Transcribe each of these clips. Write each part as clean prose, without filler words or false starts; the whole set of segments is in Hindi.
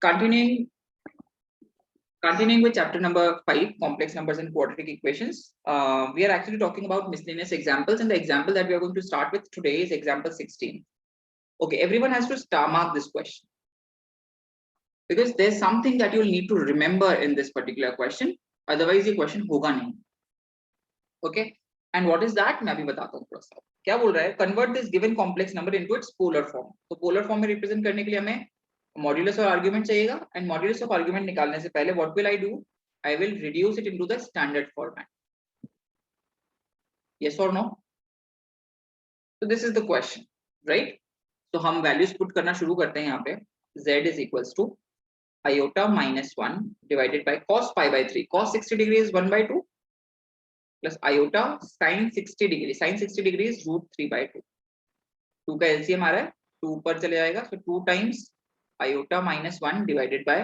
Continuing with chapter number 5, complex numbers and quadratic equations. We are actually talking about miscellaneous examples, and the example that we are going to start with today is example 16. Okay, everyone has to star mark this question because there's something that you'll need to remember in this particular question. Otherwise, ये question होगा नहीं. Okay, and what is that? मैं अभी बताता हूँ थोड़ा सा. क्या बोल रहा है? Convert this given complex number into its polar form. तो polar form में represent करने के लिए हमें मॉड्यूलस और आर्गुमेंट चाहिएगा, एंड मॉड्यूलस ऑफ आर्गुमेंट निकालने से पहले what will I do? I will reduce it into the standard format. Yes और नो? तो this is the question, right? तो हम वैल्यूज पुट करना शुरू करते हैं यहाँ पे. z is equals to iota minus 1 divided by cos pi by 3. cos 60 degree is 1 by 2 plus iota sin 60 degree. sin 60 degree is root 3 by 2. 2 का एलसीएम आ रहा है, 2 ऊपर चले जाएगा, so 2 times iota minus 1 divided by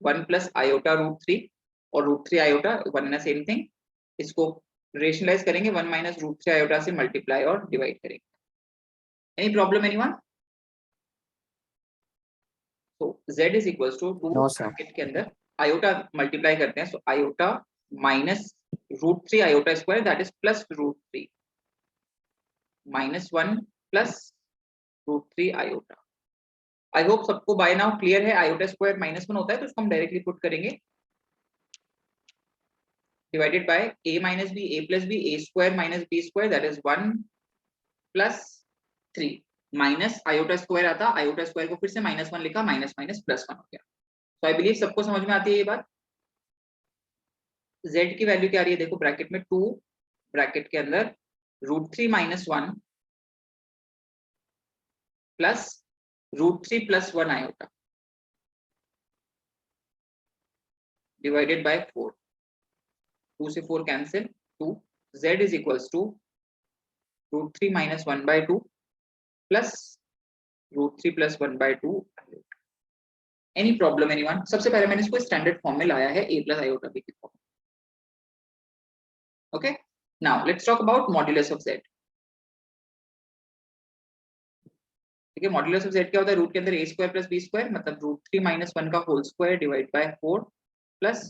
1 plus iota root 3, और root 3 iota one and the same thing. इसको रेशनलाइज करेंगे, 1 minus root 3 iota से मल्टीप्लाई और डिवाइड करेंगे. Any problem anyone? तो z is equals to 2 bracket के अंदर iota मल्टीप्लाई करते हैं, so iota minus root 3 iota square, that is plus root 3 minus 1 plus root 3 iota. I hope सबको बाय नाउ क्लियर है. आयोटा स्क्वायर माइनस 1 होता है, तो इसको हम डायरेक्टली पुट करेंगे divided by a minus B, a plus B, a square minus B square, that is 1 plus 3 minus iota square आता, आयोटा स्क्वायर को फिर से माइनस 1 लिखा, माइनस माइनस प्लस 1 हो गया. तो आई बिलीव सबको समझ में आती है ये बात. z की वैल्यू क्या आ रही है? देखो ब्रैकेट में 2 ब्रैकेट के अंदर root 3 minus 1 plus root 3 plus 1 iota divided by 4. 2 से 4 cancel, 2. z is equals to root 3 minus 1 by 2 plus root 3 plus 1 by 2 iota. Any problem anyone? सबसे पहले मैंने इसको स्टैंडर्ड फॉर्म में लाया है, a plus iota b की form. Okay, now let's talk about modulus of z. ठीक है, मॉड्यूलस ऑफ z क्या होता है? रूट के अंदर a square plus b square, मतलब रूट 3 माइनस 1 का whole square divide by 4 plus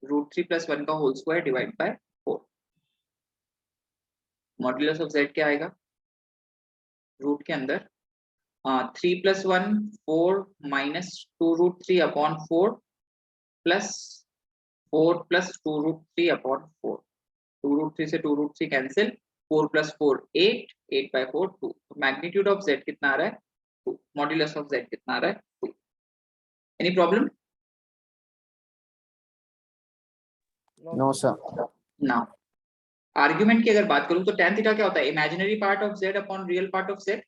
root 3 plus 1 का whole square divide by 4. Modulus of z क्या आएगा? रूट के अंदर 3 plus 1 4 minus 2 root 3 upon 4 plus 4 plus 2 root 3 upon 4. 2 root 3 से 2 root 3 cancel, 4 plus 4 8, 8 by 4 2. Magnitude of z कितना आ रहा है? 2. मॉड्यूलस ऑफ z कितना आ रहा है? 2. Any problem? No sir. Now argument की अगर बात करूं तो tan थीटा क्या होता है? Imaginary part of z upon real part of z,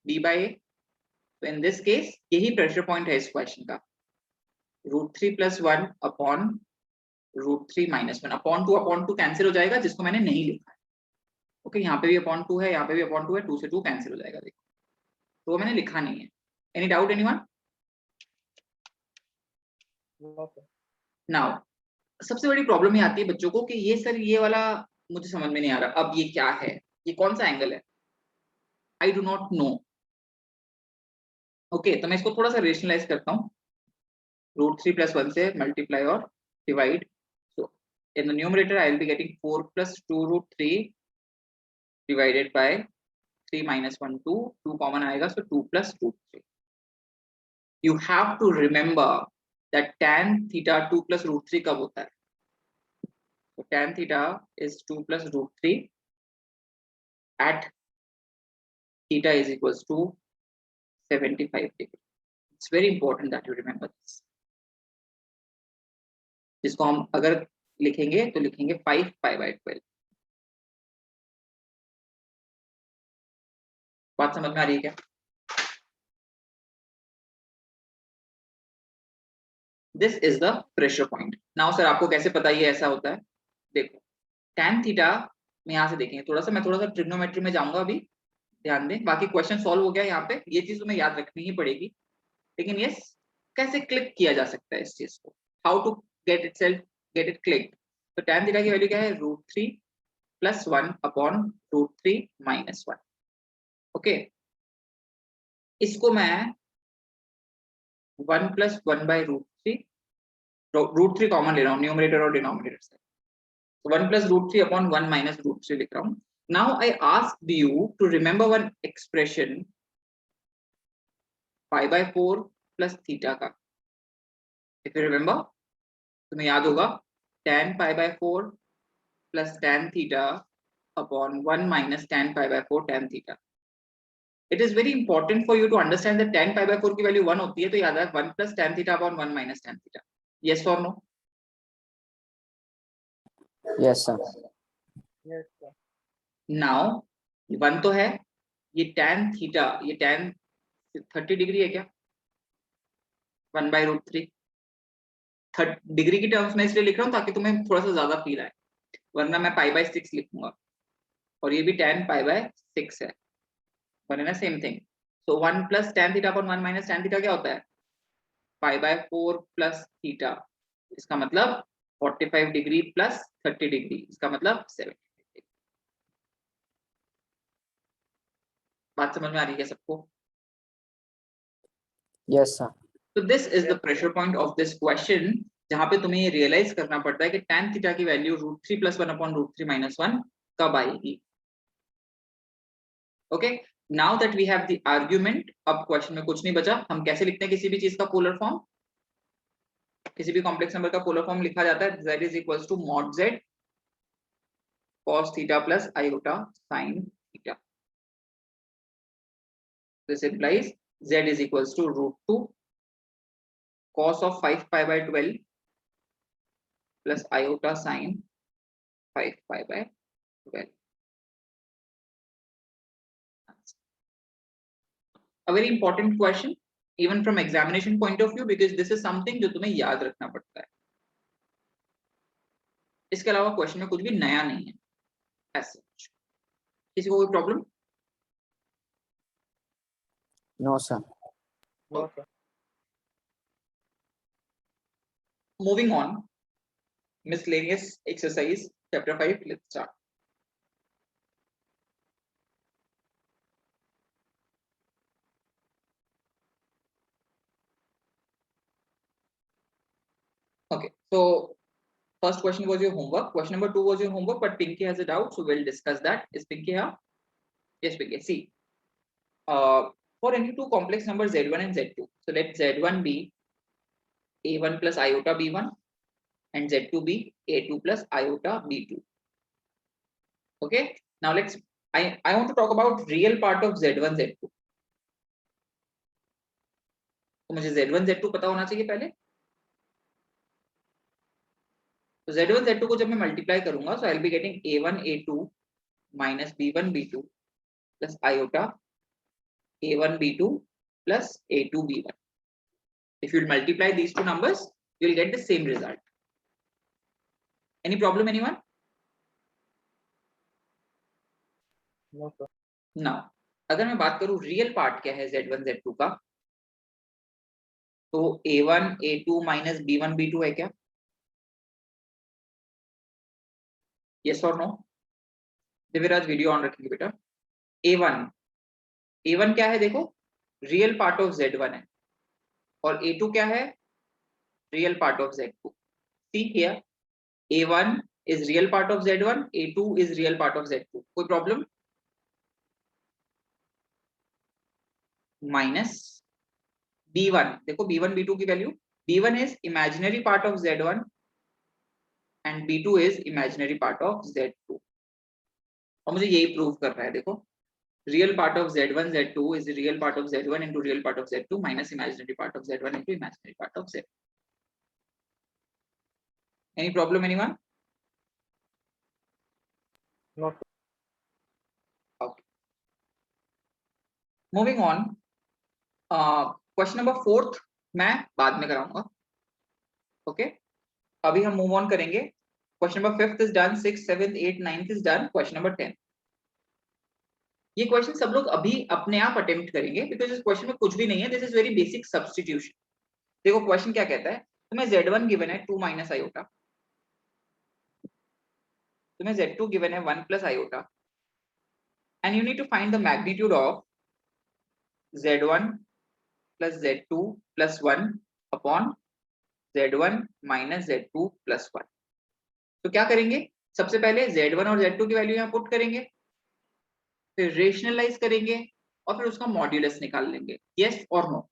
b by a. तो इन दिस केस यही प्रेशर पॉइंट है इस क्वेश्चन का. Root 3 plus 1 upon root 3 minus 1. Upon 2 cancel हो जाएगा, जिसको मैंने नहीं लिखा है. ओके, यहाँ पे भी अपॉन 2 है, यहाँ पे भी अपॉन 2 है, 2 से 2 कैंसिल हो जाएगा. देखो, तो मैंने लिखा नहीं है. Any doubt anyone? नाउ सबसे बड़ी प्रॉब्लम ये आती है बच्चों को कि ये सर ये वाला मुझे समझ में नहीं आ रहा, अब ये क्या है, ये कौन सा एंगल है? I do not know. Okay, तो मैं इसको थोड़ा सा रेशनलाइज करता हूँ. रूट 3 प्लस 1 से मल्टीप्लाई और divide, so in the numerator I will be getting 4 plus 2 root 3 divided by 3 minus 1 2, 2 common आएगा, so 2 plus root 3. You have to remember that tan theta 2 plus root 3 कब होता है? So tan theta is 2 plus root 3 at theta is equals to 75 degree. It's very important that you remember this. जिसको हम अगर लिखेंगे तो लिखेंगे 5 pi by 12. बात समझ में आ रही है क्या? This is the pressure point. Now sir आपको कैसे पता ये ऐसा होता है? देखो tan थीटा में यहाँ से देखेंगे, मैं थोड़ा सा ट्रिग्नोमेट्री में जाऊंगा अभी, ध्यान दें. बाकी क्वेश्चन सॉल्व हो गया यहाँ पे, ये चीज तुम्हें याद रखनी ही पड़ेगी. लेकिन ये कैसे क्लिक किया जा सकता है इस चीज को, how to get it click. तो tan थीटा की वैल्यू क्या है? Root 3 plus 1 upon root 3 minus 1. Okay, इसको मैं 1 plus 1 by root 3, root 3 common ले रहा हूँ न्यूमरेटर और डिनोमिनेटर से, 1 plus root 3 upon 1 minus root 3 लिख रहा हूँ. Now I asked you to remember one expression pi by 4 plus theta का. If you remember, तुम्हें याद होगा tan pi by 4 plus tan theta upon 1 minus tan pi by 4 tan theta. It is very important for you to understand that tan pi by 4 की वैल्यू 1 होती है, तो याद है 1 plus tan theta upon 1 minus tan theta. Yes or no? Yes, sir. Yes, sir. Now 1 तो है, ये tan theta, ये tan 30 डिग्री है क्या? 1 by root 3 डिग्री की टर्म्स में इसलिए लिख रहा हूँ ताकि तुम्हें थोड़ा सा ज्यादा फील आए, वरना मैं पाई बाय 6 लिखूंगा और ये भी tan पाई बाय 6 है, वन ना सेम थिंग. सो 1 plus tan theta upon 1 minus tan theta क्या होता है? पाई बाय 4 plus थीटा, इसका मतलब 45 डिग्री प्लस 30 डिग्री, इसका मतलब 70 डिग्री. बात समझ में आ रही है सबको? Yes, sir. So this is the pressure point of this question, जहां पे तुम्हें ये रियलाइज करना पड़ता है कि tan थीटा की वैल्यू √3 + 1 अपॉन √3 - 1 कब आएगी. Okay, now that we have the argument, अब क्वेश्चन में कुछ नहीं बचा. हम कैसे लिखते हैं किसी भी चीज का पोलर फॉर्म? किसी भी कॉम्प्लेक्स नंबर का पोलर फॉर्म लिखा जाता है z is equals to mod z cos theta plus iota sin theta. This implies z is equals to √2 cos of 5 pi by 12 plus iota sin 5 pi by 12. A very important question even from examination point of view, because this is something जो तुम्हें याद रखना पड़ता है. इसके अलावा क्वेश्चन में कुछ भी नया नहीं है as such. किसी को कोई problem? No, sir. No, sir. Moving on, miscellaneous exercise chapter 5. Let's start. Okay, so first question was your homework. Question number 2 was your homework, but Pinky has a doubt, so we'll discuss that. Is Pinky here? Yes, Pinky. See, for any two complex numbers z1 and z2, so let z1 be a1 plus iota b1 and z2 be a2 plus iota b2. Okay, now let's I want to talk about real part of z1 z2. तो मुझे z1 z2 पता होना चाहिए पहले. तो z1 z2 को जब मैं मल्टीप्लाई करूंगा, so I'll be getting a1 a2 minus b1 b2 plus iota a1 b2 plus a2 b1. If you multiply these two numbers, you will get the same result. Any problem, anyone? No, sir. Now, अगर मैं बात करूं रियल पार्ट क्या है z1 z2 का, तो a1 a2 minus b1 b2 है क्या? Yes or no? Divyaraj video on रखेंगे बेटा. a1 क्या है? देखो, रियल पार्ट ऑफ z1 है, और a2 क्या है? Real part of z2. See here, a1 is real part of z1, a2 is real part of z2. कोई प्रॉब्लम? माइनस b1, देखो b1 b2 की value, b1 is imaginary part of z1 and b2 is imaginary part of z2. और मुझे यही प्रूव कर रहा है. देखो, real part of z1 z2 is the real part of z1 into real part of z2 minus imaginary part of z1 into imaginary part of z2. Any problem, anyone? No, sir. Okay. Moving on, question number 4 मैं बाद में कराऊंगा. ओके, अभी हम मूव ऑन करेंगे. Question number 5th is done, 6th 7th 8th 9th is done. Question number 10. ये क्वेश्चन सब लोग अभी अपने आप अटेम्प्ट करेंगे, बिकॉज इस क्वेश्चन में कुछ भी नहीं है. This is very basic substitution. देखो क्वेश्चन क्या कहता है, तुम्हें z1 गिवन है 2 minus iota, तुम्हें z2 गिवन है 1 plus iota, and you need to find the magnitude of z1 plus z2 plus 1 upon z1 minus z2 plus 1. तो क्या करेंगे, सबसे पहले z1 और z2 की वैल्यू यहाँ पुट करेंगे, फिर रेशनलाइज करेंगे और फिर उसका मॉड्यूलस निकाल लेंगे. यस और no?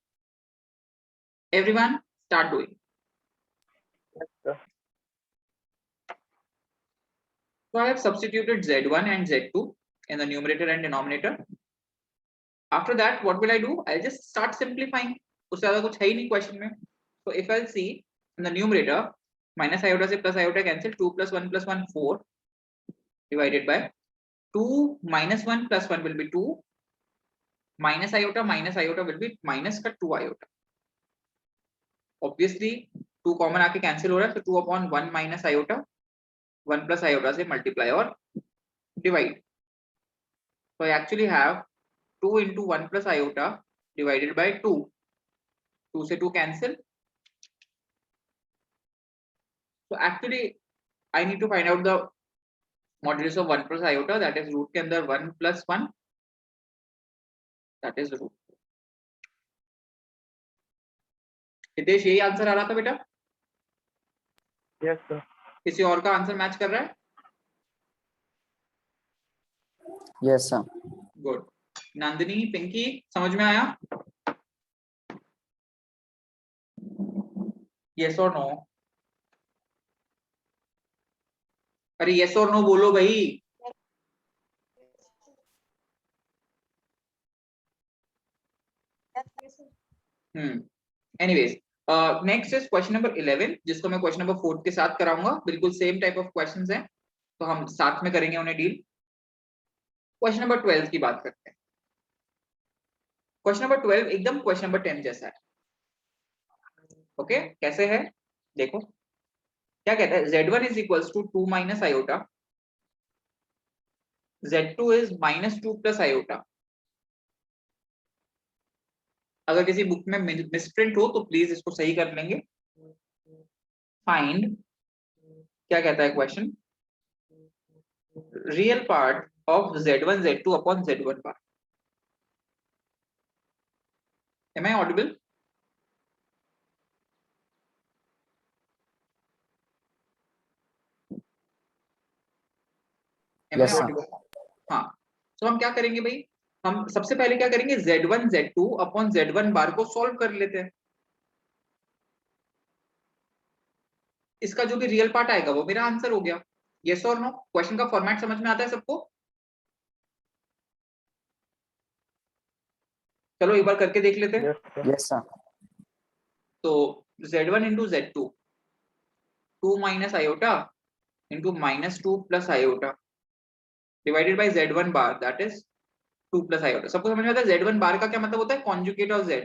Everyone start doing. Yes, sir. So I have substituted z1 and z2 in the numerator and denominator. After that, what will I do? I'll just start simplifying. उससे ज़्यादा कुछ है ही नहीं क्वेश्चन में. So if I'll see in the numerator, minus iota से plus iota cancel, 2 plus 1 plus 1 4 divided by 2 minus 1 plus 1 will be 2, minus iota will be minus का 2 iota. Obviously 2 कॉमन आके कैंसिल हो रहा है, तो 2 upon 1 minus iota, 1 plus iota से multiply और divide. So I actually have 2 into 1 plus iota divided by 2. 2 से 2 cancel. So actually I need to find out the modulus of 1 plus iota, that is root के अंदर 1 plus 1, that is root. Hitesh यही आंसर आ रहा था बेटा? Yes, sir. किसी और का आंसर मैच कर रहा है? Yes, sir. Good. Nandini, Pinky, समझ में आया? यस और नो? अरे यस और नो बोलो भाई. Anyways, next is question number 11, जिसको मैं क्वेश्चन नंबर 4 के साथ कराऊंगा. बिल्कुल सेम टाइप ऑफ क्वेश्चंस हैं, तो हम साथ में करेंगे उन्हें डील. क्वेश्चन नंबर 12 की बात करते हैं. क्वेश्चन नंबर 12 एकदम क्वेश्चन नंबर 10 जैसा है. ओके, कैसे है देखो. क्या कहता है, z1 is equals to 2 minus iota, z2 is minus 2 plus iota. अगर किसी बुक में मिसप्रिंट हो तो प्लीज इसको सही कर लेंगे. फाइंड, क्या कहता है question, real part of z1 z2 upon z1 bar. Am I audible? Am Yes, I sir. audible? हाँ. तो हम क्या करेंगे भाई, हम सबसे पहले क्या करेंगे, z1 z2 अपॉन z1 बार को सॉल्व कर लेते हैं. इसका जो भी रियल पार्ट आएगा वो मेरा आंसर हो गया. यस और नो? क्वेश्चन का फॉर्मेट समझ में आता है सबको? चलो एक बार करके देख लेते हैं. Yes, sir. Yes, sir. तो z1 into z2, 2 minus iota into minus 2 plus iota divided by z1 bar, that is 2 plus iota. सबको समझ में आता है z1 bar का क्या मतलब होता है, conjugate of z.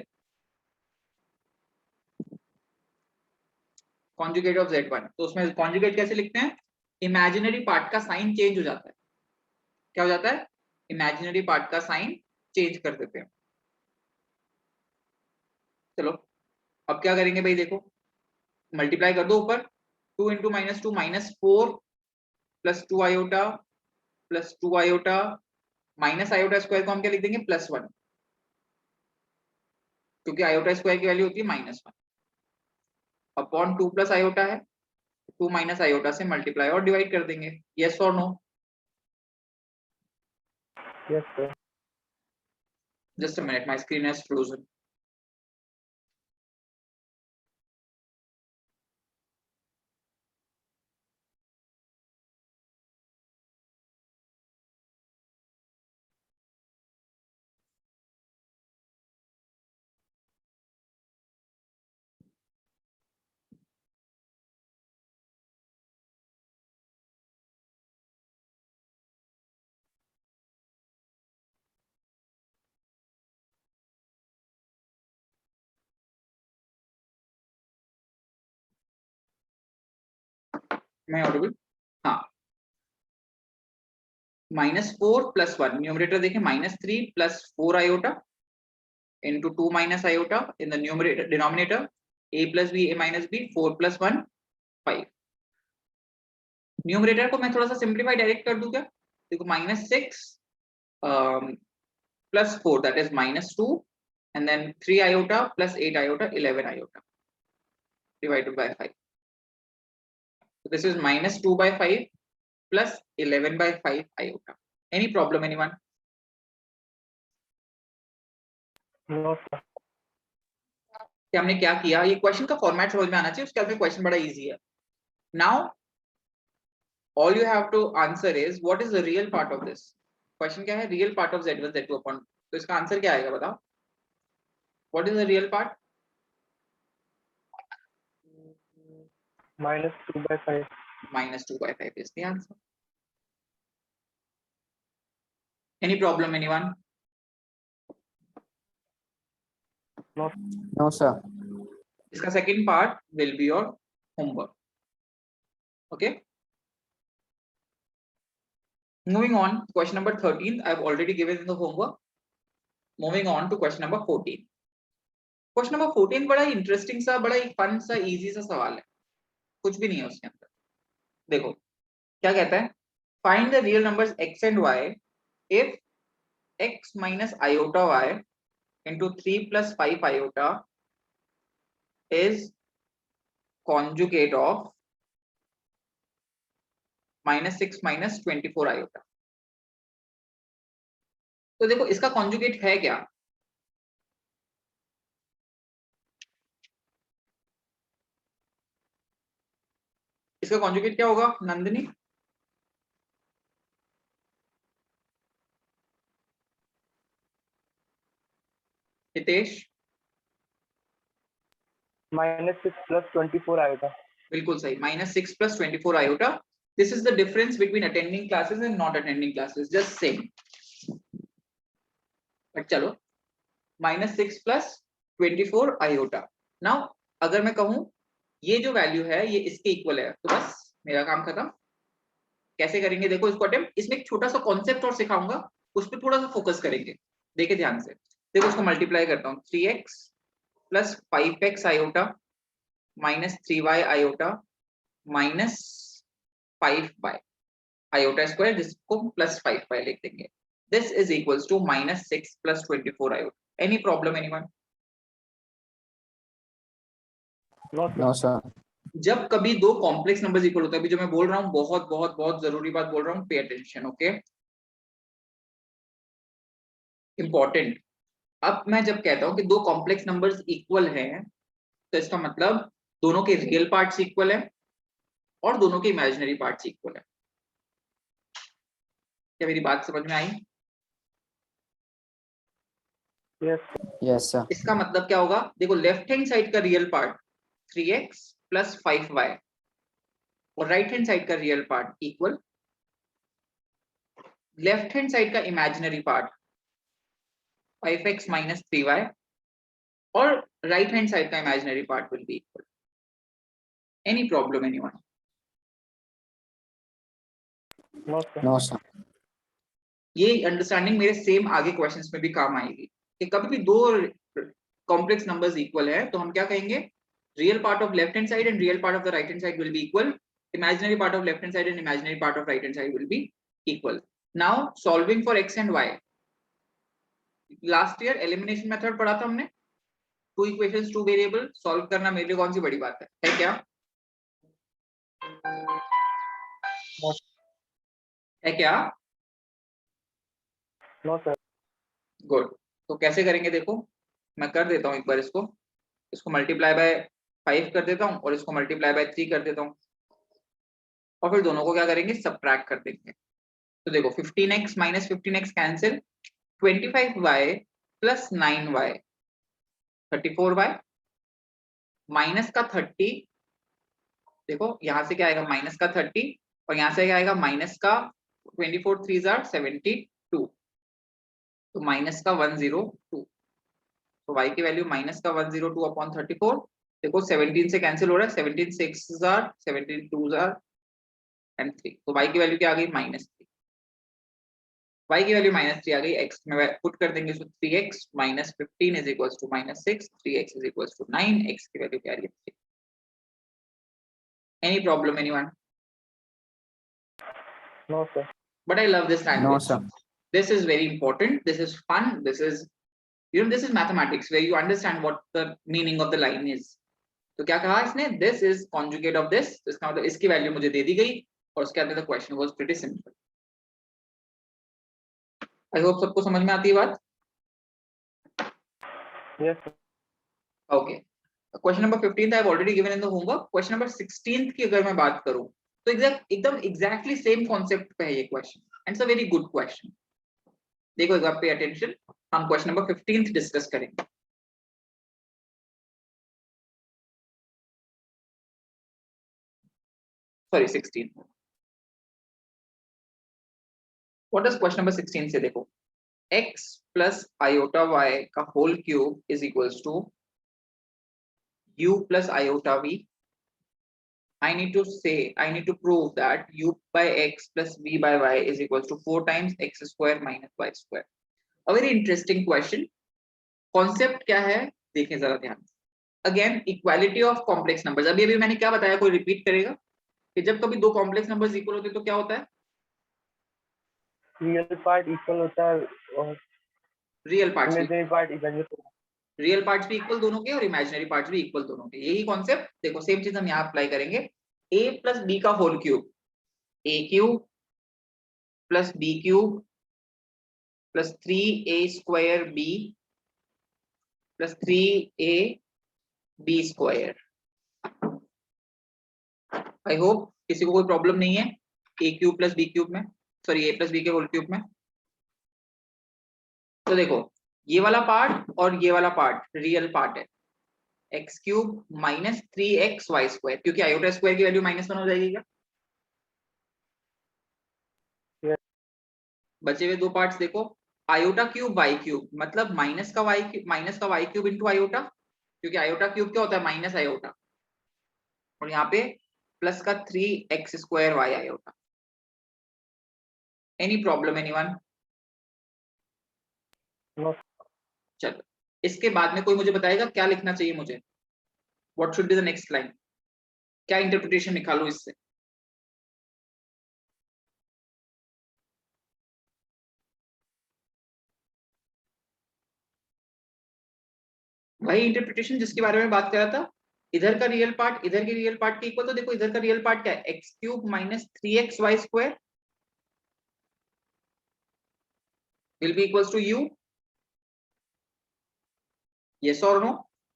Conjugate of z1, तो उसमें कॉन्जुगेट कैसे लिखते हैं, इमेजिनरी पार्ट का साइन चेंज हो जाता है. क्या हो जाता है, इमेजिनरी पार्ट का साइन चेंज कर देते हैं. चलो अब क्या करेंगे भाई, देखो मल्टीप्लाई कर दो ऊपर. 2 into minus 2 minus 4 plus 2 iota plus 2 iota minus iota square को हम क्या लिख देंगे, प्लस 1, क्योंकि आयोटा स्क्वायर की वैल्यू होती है -1 अपॉन 2 प्लस आयोटा है, 2 माइनस आयोटा से मल्टीप्लाई और डिवाइड कर देंगे. यस और no? Yes, sir. Just a minute, my screen has frozen. मैं ऑडिबल? हाँ. -4 प्लस 1, न्यूमरेटर देखें, -3 plus 4 iota into 2 minus iota in the numerator, denominator a plus b, a minus b, 4 plus 1 5. Numerator को मैं थोड़ा सा सिंप्लीफाई डायरेक्ट कर दूं क्या, देखो -6 plus 4 that is -2 and then 3 iota plus 8 iota, 11 iota divided by 5. So this is minus 2 by 5 plus 11 by 5 iota. Any problem, anyone? No, sir. कि हमने क्या किया, ये क्वेश्चन का फॉर्मेट समझ में आना चाहिए, उसके बाद क्वेश्चन बड़ा इजी है. Now all you have to answer is what is the real part of this question. क्या है real part of z1 z2 upon, तो इसका आंसर क्या आएगा बताओ. What is the real part? Minus 2 by 5. Minus 2 by 5 is the answer. Any problem, anyone? No, sir. इसका second part will be your homework. Okay. Moving on, question number 13 I have already given in the homework. Moving on to question number 14. Question number 14 बड़ा इंटरेस्टिंग सा, बड़ा फन सा, इजी सा सवाल है, कुछ भी नहीं है उसके अंदर. देखो क्या कहता है, find the real numbers x and y if x minus iota y into 3 plus 5 iota is conjugate of minus 6 minus 24 iota. तो देखो इसका कॉन्जुगेट है क्या. इसका कॉन्जुगेट क्या होगा Nandini? Hitesh? Minus 6 plus 24 iota. बिल्कुल सही, minus 6 plus 24 iota. This is the difference between attending classes and not attending classes, just same. But चलो minus 6 plus 24 iota. Now अगर मैं कहूं ये जो वैल्यू है ये इसके इक्वल है, तो बस मेरा काम खत्म. कैसे करेंगे देखो इसको अटेम्प्ट. इसमें एक छोटा सा कॉन्सेप्ट और सिखाऊंगा, उस पर थोड़ा सा फोकस करेंगे. देखे ध्यान से, देखो इसको मल्टीप्लाई करता हूँ. 3x plus 5x iota minus 3y iota minus 5y iota square, जिसको plus 5y लिख देंगे. This is equals to minus 6 plus 24 iota. Any problem, anyone? No, sir. No, sir. जब कभी दो कॉम्प्लेक्स नंबर्स इक्वल होता है, अभी जो मैं बोल रहा हूँ बहुत बहुत बहुत जरूरी बात बोल रहा हूँ, पे अटेंशन. Okay, important. अब मैं जब कहता हूँ कि दो कॉम्प्लेक्स नंबर्स इक्वल हैं, तो इसका मतलब दोनों के रियल पार्ट्स इक्वल है और दोनों के इमेजिनरी पार्ट्स इक्वल है. क्या मेरी बात समझ में आई? Yes. Yes, sir. इसका मतलब क्या होगा, देखो लेफ्ट हैंड साइड का real part 3x plus 5y और राइट हैंड साइड का real part equal. Left hand side का imaginary part 5x minus 3y और राइट हैंड साइड का imaginary part will be equal. Any problem, anyone? No, sir. No, sir. ये अंडरस्टैंडिंग मेरे सेम आगे क्वेश्चंस में भी काम आएगी कि कभी भी दो कॉम्प्लेक्स नंबर्स इक्वल है तो हम क्या कहेंगे, real part of left hand side and real part of the right hand side will be equal. Imaginary part of left hand side and imaginary part of right hand side will be equal. Now solving for x and y. Last year elimination method पढ़ा था हमने, 2 इक्वेशंस 2 वेरिएबल सॉल्व करना मेरे लिए कौन सी बड़ी बात है क्या? है क्या? No, sir. गुड. तो कैसे करेंगे देखो, मैं कर देता हूं एक बार इसको. इसको मल्टीप्लाई बाय 5 कर देता हूं और इसको मल्टीप्लाई बाय 3 कर देता हूं और फिर दोनों को क्या करेंगे, सबट्रैक्ट कर देंगे. तो देखो 15x minus 15x cancel, 25y plus 9y 34y minus का 30. देखो यहां से क्या आएगा माइनस का 30 और यहां से क्या आएगा माइनस का 24 3s are 72, तो माइनस का 102. तो y की वैल्यू माइनस का 102 अपॉन 34. देखो 17 से कैंसिल हो रहा है, 17 6s are 17 2s are and 3, तो y की वैल्यू क्या आ गई -3. y की वैल्यू -3 आ गई, x में पुट कर देंगे, सो 3x minus 15 is equals to -6, 3x is equals to 9, x की वैल्यू क्या आ रही है 3. Any problem, anyone? No, sir. But I love this language. No, sir. This is very important. This is fun. This is You know, this is mathematics where you understand what the meaning of the line is. तो क्या कहा इसने, this is conjugate of this, तो इसका मतलब इसकी वैल्यू मुझे दे दी गई और उसके अंदर the question was pretty simple. I hope सबको समझ में आती है बात. Yes, sir. Okay. Question number 15 I have already given in the homework. Question number 16 की अगर मैं बात करूं तो एकदम exactly same concept पे है ये question and it's a very good question. देखो एक बार पे attention, हम question number 15 डिस्कस करेंगे. Sorry, 16. What does question number 16 say? देखो, x plus iota y का whole cube is equals to u plus iota v. I need to prove that u by x plus v by y is equals to 4 times x square minus y square. A very interesting question. Concept क्या है देखें जरा ध्यान से. Again, equality of complex numbers. अभी मैंने क्या बताया, कोई रिपीट करेगा कि जब कभी दो कॉम्प्लेक्स नंबर्स इक्वल होते हैं तो क्या होता है, रियल पार्ट इक्वल होता है और real parts imaginary part evaluate होता है. रियल पार्ट्स भी इक्वल दोनों के और इमेजिनरी पार्ट्स भी इक्वल दोनों के. यही कॉन्सेप्ट देखो, सेम चीज हम यहाँ अप्लाई करेंगे. a प्लस बी का whole cube, a cube plus B cube plus 3a square b plus 3a b square. I hope किसी को कोई प्रॉब्लम नहीं है a cube plus B cube में, सॉरी a प्लस बी के होल क्यूब में. तो देखो ये वाला पार्ट और ये वाला पार्ट रियल पार्ट है, X cube minus 3xy square, क्योंकि आयोटा स्क्वायर की वैल्यू -1 हो जाएगी क्या. Yes. बचे हुए दो पार्ट्स देखो, आयोटा क्यूब वाई क्यूब मतलब माइनस का वाई क्यूब इंटू आयोटा, क्योंकि आयोटा क्यूब क्या होता है माइनस आयोटा, और यहाँ पे प्लस का 3x square Y iota. Any problem anyone? No. चलो इसके बाद में कोई मुझे बताएगा क्या लिखना चाहिए मुझे, what should be the next line, क्या इंटरप्रिटेशन निकालूं इससे. वही इंटरप्रिटेशन जिसके बारे में बात कर रहा था, इधर का रियल पार्ट इधर के रियल पार्ट के इक्वल. तो देखो इधर का रियल पार्ट क्या है, X cube minus 3xy square will be equals to u, yes और नो.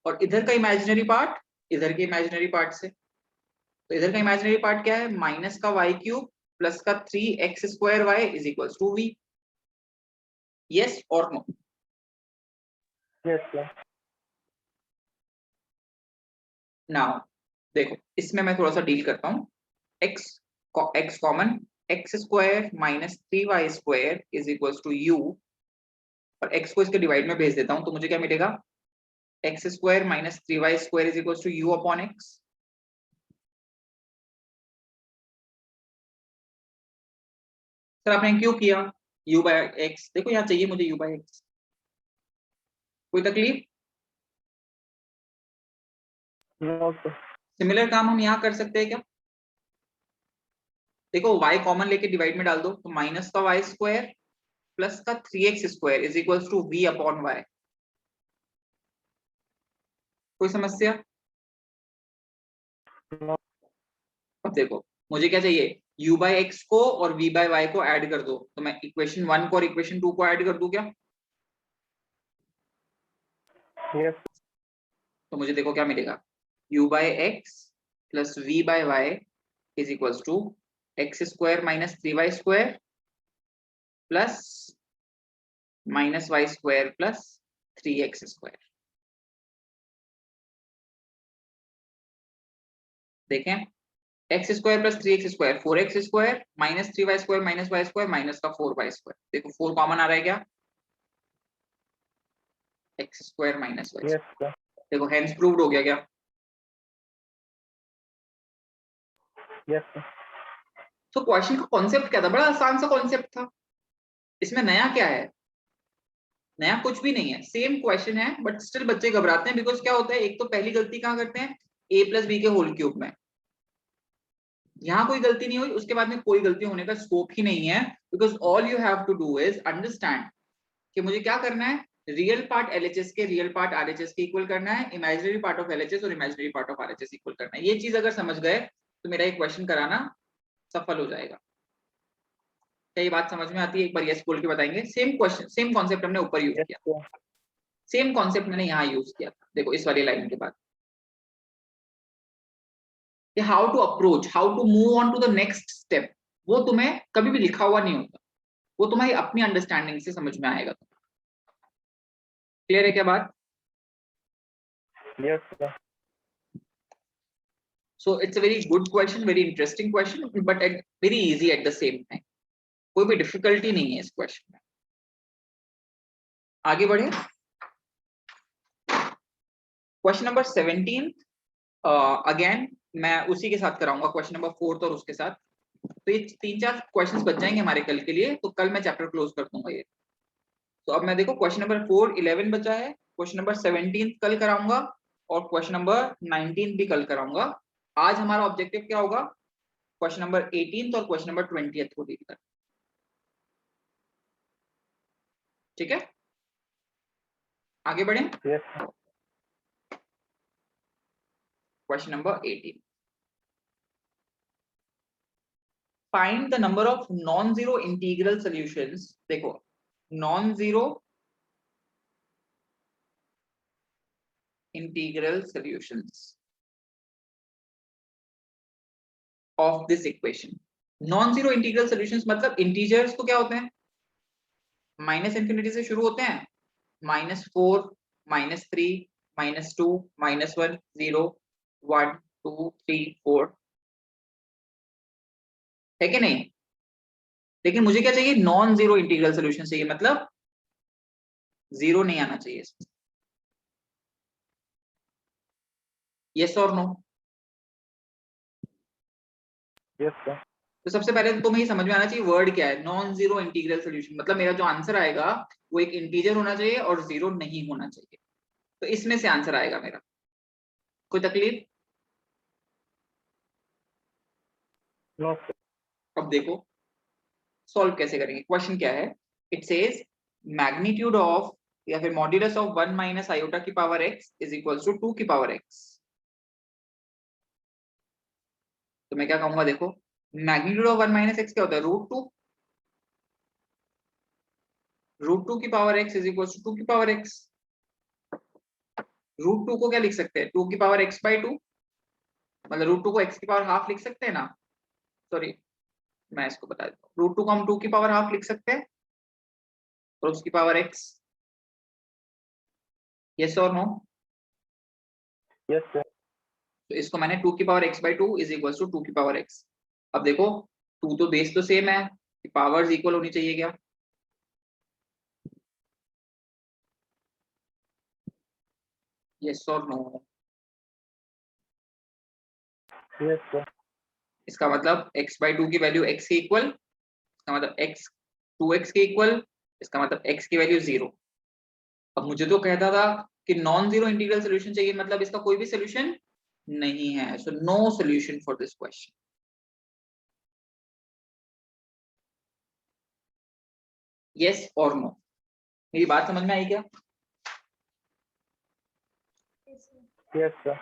और इधर का इमेजिनरी पार्ट इधर के इमेजिनरी पार्ट से, तो इधर का इमेजिनरी पार्ट क्या है, माइनस का वाई क्यूब प्लस का 3x square Y is equals to v. Yes और नो? Yes, sir. नाउ देखो इसमें मैं थोड़ा सा डील करता हूँ. x common, x square minus 3y square is equals to u, और x को इसके डिवाइड में भेज देता हूँ तो मुझे क्या मिलेगा, x square minus 3y square is equals to u upon x. Sir आपने क्यों किया u बाय x, देखो यहाँ चाहिए मुझे u बाय x, कोई तकलीफ? No, sir. सिमिलर काम हम यहाँ कर सकते हैं क्या, देखो y कॉमन लेके डिवाइड में डाल दो तो माइनस का y स्क्वायर प्लस का 3x square is equals to v upon y. कोई समस्या? No. अब देखो मुझे क्या चाहिए, u बाय x को और v बाय y को ऐड कर दो, तो मैं इक्वेशन 1 को और इक्वेशन 2 को ऐड कर दूं क्या. Yes. तो मुझे देखो क्या मिलेगा, u by x plus v by y is equals to x square minus 3y square plus minus y square plus 3x square. देखें x square plus 3x square 4x square minus 3y square minus y square minus का 4y स्क्वायर. देखो 4 कॉमन आ रहा है क्या, x square minus y. Yes, sir. देखो हेंस प्रूव्ड हो गया क्या. Yes, sir. तो क्वेश्चन का कॉन्सेप्ट क्या था, बड़ा आसान सा कॉन्सेप्ट था. इसमें नया क्या है, नया कुछ भी नहीं है, सेम क्वेश्चन है, बट स्टिल बच्चे घबराते हैं बिकॉज क्या होता है, एक तो पहली गलती कहाँ करते हैं, a प्लस बी के होल क्यूब में. यहाँ कोई गलती नहीं हुई, उसके बाद में कोई गलती होने का स्कोप ही नहीं है, because all you have to do is understand कि मुझे क्या करना है, रियल पार्ट एलएचएस के रियल पार्ट आरएचएस के इक्वल करना है, इमेजिनरी पार्ट ऑफ एलएचएस और imaginary part of RHS equal करना है। ये चीज अगर समझ गए तो मेरा एक क्वेश्चन कराना सफल हो जाएगा। क्या ये बात समझ में आती है? एक बार यस बोल के बताएंगे। सेम क्वेश्चन सेम कॉन्सेप्ट हमने ऊपर यूज Yes, किया, sir. सेम कॉन्सेप्ट मैंने यहाँ यूज किया था। देखो इस वाली लाइन के बाद, how to approach, how to move on to the next step, वो तुम्हें कभी भी लिखा हुआ नहीं होता, वो तुम्हारी अपनी अंडरस्टैंडिंग से समझ में आएगा। क्लियर है क्या बात? Yes, sir. So it's a very good question, very interesting question, but very easy at the same time. कोई भी डिफिकल्टी नहीं है इस क्वेश्चन में। आगे बढ़े, क्वेश्चन नंबर 17 अगेन मैं उसी के साथ कराऊंगा, क्वेश्चन नंबर 4 और उसके साथ। तो ये 3-4 क्वेश्चंस बच जाएंगे हमारे कल के लिए, तो कल मैं चैप्टर क्लोज कर दूंगा ये। तो अब मैं देखो क्वेश्चन नंबर 4 11 बचा है, क्वेश्चन नंबर 17 कल कराऊंगा और क्वेश्चन नंबर 19 भी कल कराऊंगा। आज हमारा ऑब्जेक्टिव क्या होगा? क्वेश्चन नंबर 18 और क्वेश्चन नंबर 20 को डील करना। ठीक है, आगे बढ़े। Yes, sir. Question number 18, find the number of non zero integral solutions. देखो non zero integral solutions of this equation. Non zero integral solutions मतलब इंटीजर्स तो क्या होते हैं? माइनस इंफिनिटी से शुरू होते हैं, -4 -3 -2 -1 0 1 2 3 4, है कि नहीं? लेकिन मुझे क्या चाहिए? नॉन जीरो इंटीग्रल सॉल्यूशन चाहिए, मतलब जीरो नहीं आना चाहिए इसमें। यस और नो? Yes, sir. तो सबसे पहले तो तुम्हें ये समझ में आना चाहिए वर्ड क्या है। नॉन जीरो इंटीग्रल सॉल्यूशन मतलब मेरा जो आंसर आएगा वो एक इंटीजर होना चाहिए और जीरो नहीं होना चाहिए। तो इसमें से आंसर आएगा मेरा। कोई तकलीफ? No, sir. अब देखो सॉल्व कैसे करेंगे। क्वेश्चन क्या है? इट सेज मैग्नीट्यूड ऑफ या फिर मॉड्यूलस ऑफ 1 माइनस आयोटा की power x is equals to 2 की पावर x। तो मैं क्या कहूंगा, देखो मैग्नीट्यूड ऑफ 1 माइनस x क्या होता है? √2। √2 की power x is equals to 2 की पावर x। √2 को क्या लिख सकते हैं? 2 की पावर x बाई 2, मतलब √2 को x की पावर हाफ लिख सकते हैं ना। सॉरी मैं इसको बता देता हूँ, √2 को हम 2 की पावर हाफ लिख सकते हैं और उसकी पावर x। यस और नो? Yes, sir. तो इसको मैंने 2 की power x by 2 is equal to 2 की पावर x। अब देखो 2 तो बेस तो सेम है, पावर्स इक्वल होनी चाहिए क्या? यस और नो? Yes, sir. इसका मतलब x बाई 2 की वैल्यू x के इक्वल, इसका मतलब x 2x के इक्वल, इसका मतलब x की वैल्यू 0। अब मुझे तो कहता था कि नॉन जीरो इंटीग्रल सॉल्यूशन चाहिए, मतलब इसका कोई भी सॉल्यूशन नहीं है। So no solution for this question. Yes और नो? मेरी बात समझ में आई क्या? Yes, sir.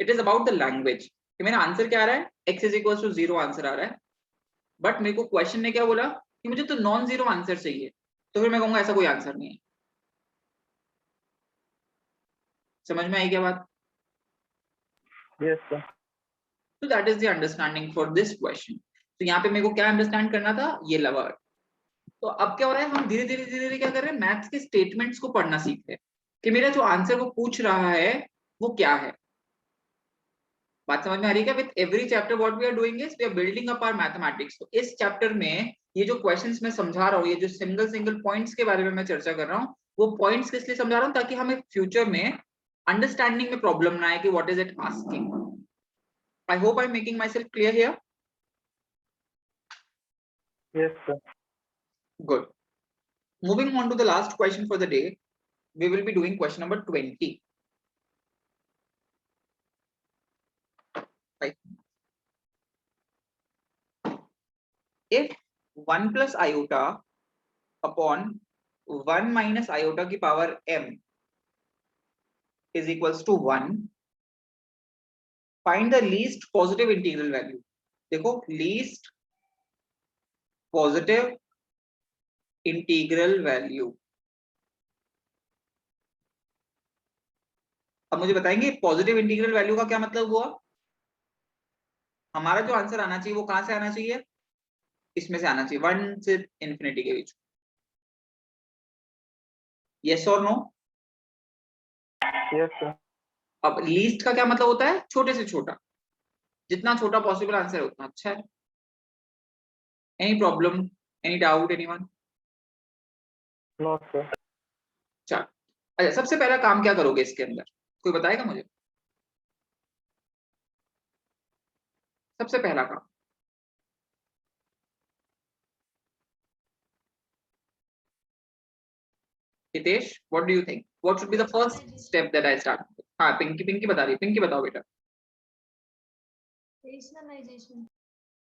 It is about the language कि मेरा आंसर क्या आ रहा है, x is equal to 0 answer आ रहा है, बट मेरे को क्वेश्चन ने क्या बोला कि मुझे तो नॉन जीरो आंसर चाहिए। तो फिर मैं कहूंगा ऐसा कोई आंसर नहीं है। समझ में आई क्या बात? Yes, sir. तो that is the understanding for this question. तो यहाँ पे मेरे को क्या अंडरस्टैंड करना था, ये लवर्ड। तो अब क्या हो रहा है, हम धीरे धीरे क्या कर रहे हैं, मैथ्स के स्टेटमेंट्स को पढ़ना सीख रहे हैं कि मेरा जो आंसर वो पूछ रहा है वो क्या है। बात समझ में आ रही है क्या? With every chapter what we are doing is we are building up our mathematics. तो इस चैप्टर में ये जो क्वेश्चंस मैं समझा रहा हूँ, ये जो सिंगल पॉइंट्स के बारे में मैं चर्चा कर रहा हूँ, वो पॉइंट्स किस लिए समझा रहा हूँ, ताकि हमें फ्यूचर में अंडरस्टैंडिंग में प्रॉब्लम ना आए कि what is it asking. I hope I am making my self clear here. Yes, sir. Good. Moving on to the last question for the day, we will be doing question number 20. Right. If 1 plus iota upon 1 minus iota की power m is equals to 1, find the least positive integral value. देखो लीस्ट पॉजिटिव इंटीग्रल वैल्यू। अब मुझे बताएंगे पॉजिटिव इंटीग्रल वैल्यू का क्या मतलब हुआ? हमारा जो आंसर आना चाहिए वो कहां से आना चाहिए? इसमें से आना चाहिए, 1 से इंफिनिटी के बीच। यस और नो? Yes, sir. अब लीस्ट का क्या मतलब होता है? छोटे से छोटा, जितना छोटा पॉसिबल आंसर है उतना अच्छा है। Any problem, any doubt, anyone? No, sir. चल, अच्छा सबसे पहला काम क्या करोगे इसके अंदर, कोई बताएगा मुझे? सबसे पहला काम Hitesh, what do you think, what should be the first step that I start? हाँ पिंकी, पिंकी बता रही है, पिंकी बताओ बेटा। Rationalization.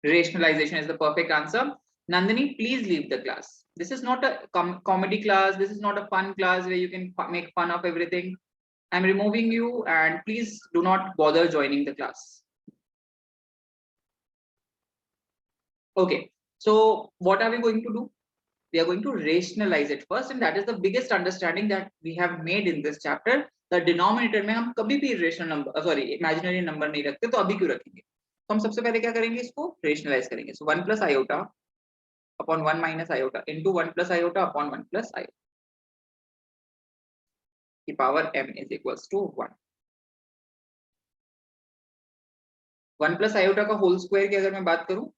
Rationalization is the perfect answer. Nandini, please leave the class. This is not a comedy class. This is not a fun class where you can make fun of everything. I'm removing you and please do not bother joining the class. Okay, so what are we going to do? We are going to rationalize it first, and that is the biggest understanding that we have made in this chapter. The denominator में हम कभी भी irrational number, sorry, imaginary number नहीं रखते, तो अभी क्यों रखेंगे? तो हम सबसे पहले क्या करेंगे, इसको rationalize करेंगे. So 1 plus iota upon 1 minus iota into 1 plus iota upon 1 plus iota की power m is equals to 1. 1 plus iota का whole square की अगर मैं बात करूं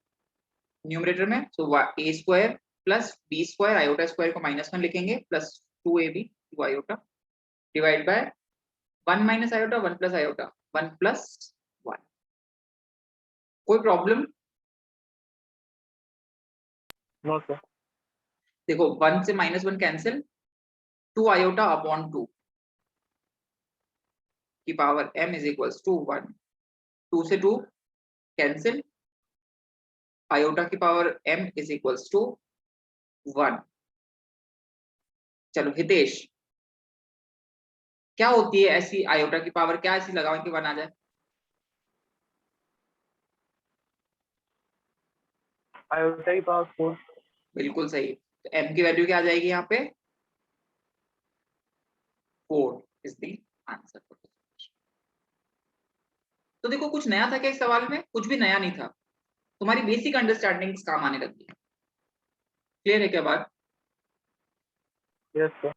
न्यूमरेटर में, so a square plus b square, iota square को -1 लिखेंगे, plus 2ab 2 iota divide by 1 minus iota 1 plus iota 1 plus 1. कोई प्रॉब्लम? No, sir. देखो 1 से -1 कैंसिल, 2 iota अपॉन 2 की power m is equals to 1. 2 से 2 कैंसिल, आयोटा की power m is equals to 1. चलो हितेश, क्या होती है ऐसी आयोटा की पावर, क्या ऐसी लगाओ कि 1 आ जाए? Iota की power 4. बिल्कुल सही. तो m की वैल्यू क्या आ जाएगी यहाँ पे? 4 इज द आंसर. तो देखो कुछ नया था क्या इस सवाल में? कुछ भी नया नहीं था. तुम्हारी बेसिक अंडरस्टैंडिंग्स काम आने लगी. क्लियर है क्या बात? Yes, sir.